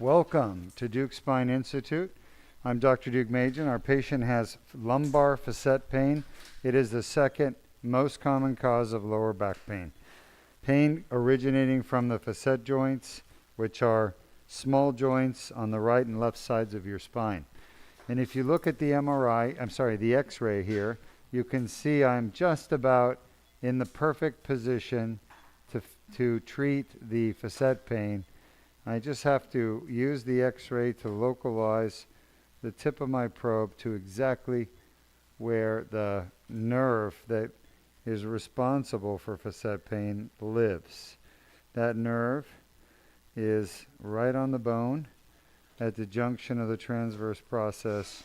Welcome to Deuk Spine Institute. I'm Dr. Deuk Majan. Our patient has lumbar facet pain. It is the second most common cause of lower back pain. Pain originating from the facet joints, which are small joints on the right and left sides of your spine. And if you look at the the X-ray here, you can see I'm just about in the perfect position to treat the facet pain. I just have to use the X-ray to localize the tip of my probe to exactly where the nerve that is responsible for facet pain lives. That nerve is right on the bone at the junction of the transverse process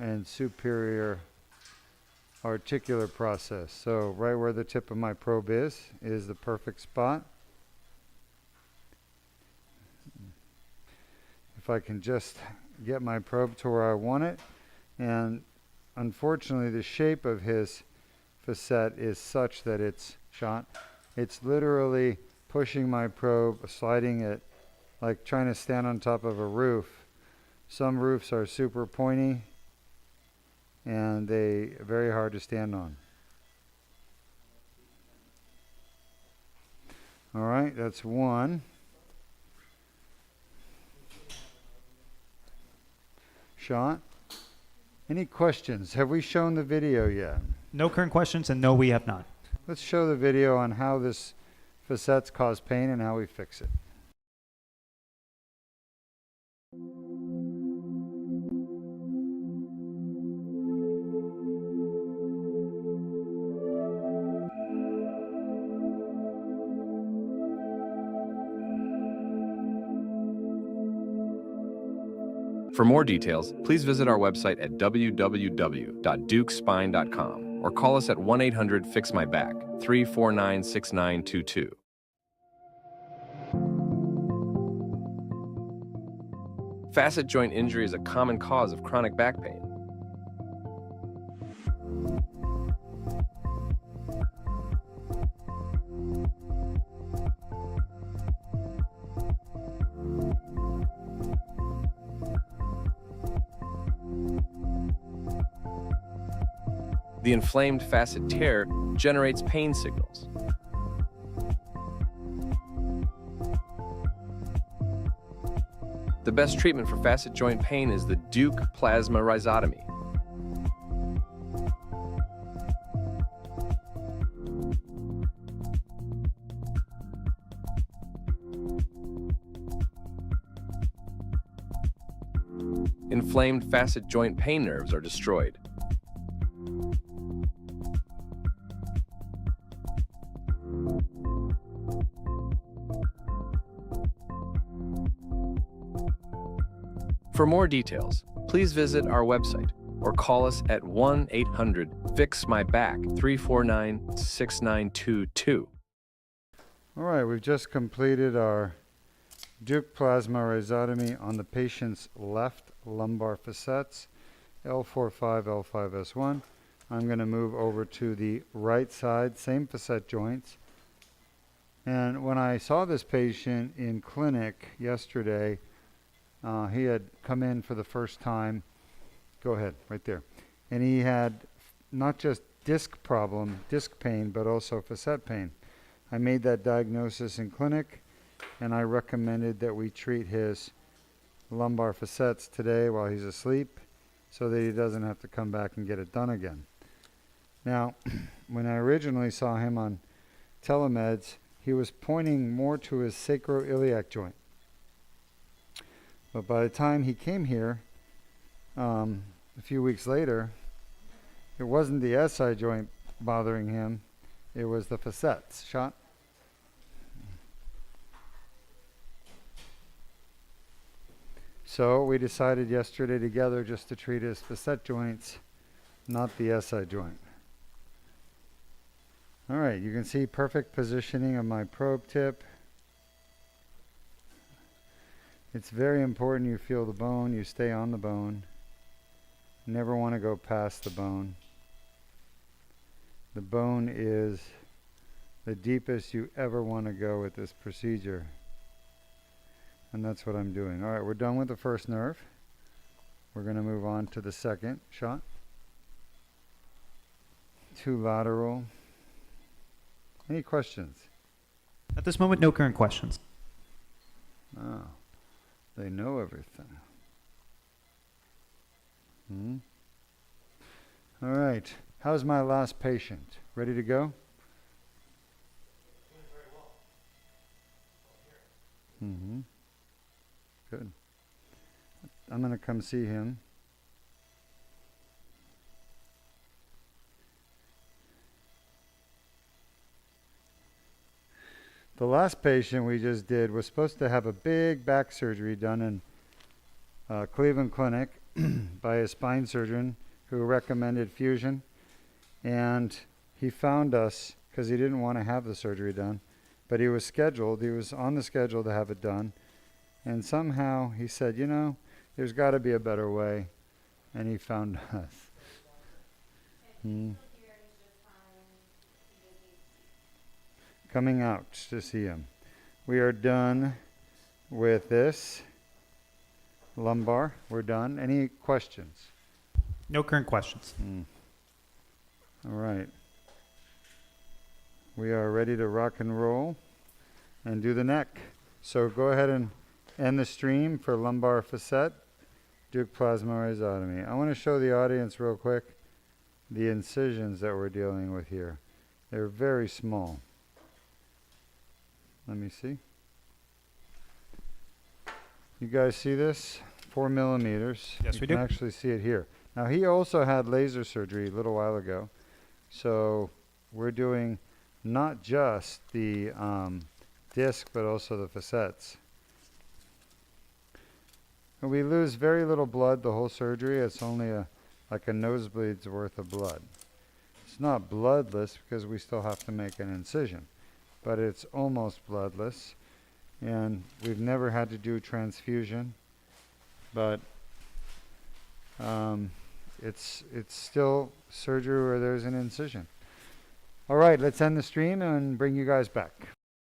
and superior articular process. So right where the tip of my probe is the perfect spot. If I can just get my probe to where I want it. And unfortunately, the shape of his facet is such that it's literally pushing my probe, sliding it, like trying to stand on top of a roof. Some roofs are super pointy and they are very hard to stand on. All right, that's one. Sean, any questions? Have we shown the video yet? No current questions, and no, we have not. Let's show the video on how this facets cause pain and how we fix it. For more details, please visit our website at www.deukspine.com or call us at 1-800-FIX-MY-BACK, 349-6922. Facet joint injury is a common cause of chronic back pain. The inflamed facet tear generates pain signals. The best treatment for facet joint pain is the Deuk plasma rhizotomy. Inflamed facet joint pain nerves are destroyed. For more details, please visit our website or call us at 1-800-FIX-MY-BACK, 349-6922. All right, we've just completed our Deuk plasma rhizotomy on the patient's left lumbar facets, L4-5, L5-S1. I'm going to move over to the right side, same facet joints. And when I saw this patient in clinic yesterday, he had come in for the first time. Go ahead, right there. And he had not just disc pain, but also facet pain. I made that diagnosis in clinic, and I recommended that we treat his lumbar facets today while he's asleep so that he doesn't have to come back and get it done again. Now, when I originally saw him on telemeds, he was pointing more to his sacroiliac joint. But by the time he came here, a few weeks later, it wasn't the SI joint bothering him, it was the facets. Shot? So we decided yesterday together just to treat his facet joints, not the SI joint. All right, you can see perfect positioning of my probe tip. It's very important you feel the bone, you stay on the bone. Never want to go past the bone. The bone is the deepest you ever want to go with this procedure. And that's what I'm doing. All right, we're done with the first nerve. We're going to move on to the second shot. 2 lateral. Any questions? At this moment, no current questions. Oh, they know everything. All right. How's my last patient? Ready to go? Good. I'm going to come see him. The last patient we just did was supposed to have a big back surgery done in Cleveland Clinic by a spine surgeon who recommended fusion. And he found us because he didn't want to have the surgery done. But he was on the schedule to have it done. And somehow he said, you know, there's got to be a better way. And he found us. Coming out to see him. We are done with this lumbar. We're done. Any questions? No current questions. All right. We are ready to rock and roll and do the neck. So go ahead and end the stream for lumbar facet, Deuk plasma rhizotomy. I want to show the audience real quick the incisions that we're dealing with here. They're very small. Let me see. You guys see this? 4 millimeters. Yes, we do. You can actually see it here. Now, he also had laser surgery a little while ago. So we're doing not just the disc, but also the facets. And we lose very little blood the whole surgery. It's only like a nosebleed's worth of blood. It's not bloodless because we still have to make an incision, but it's almost bloodless. And we've never had to do transfusion, but it's still surgery where there's an incision. All right, let's end the stream and bring you guys back.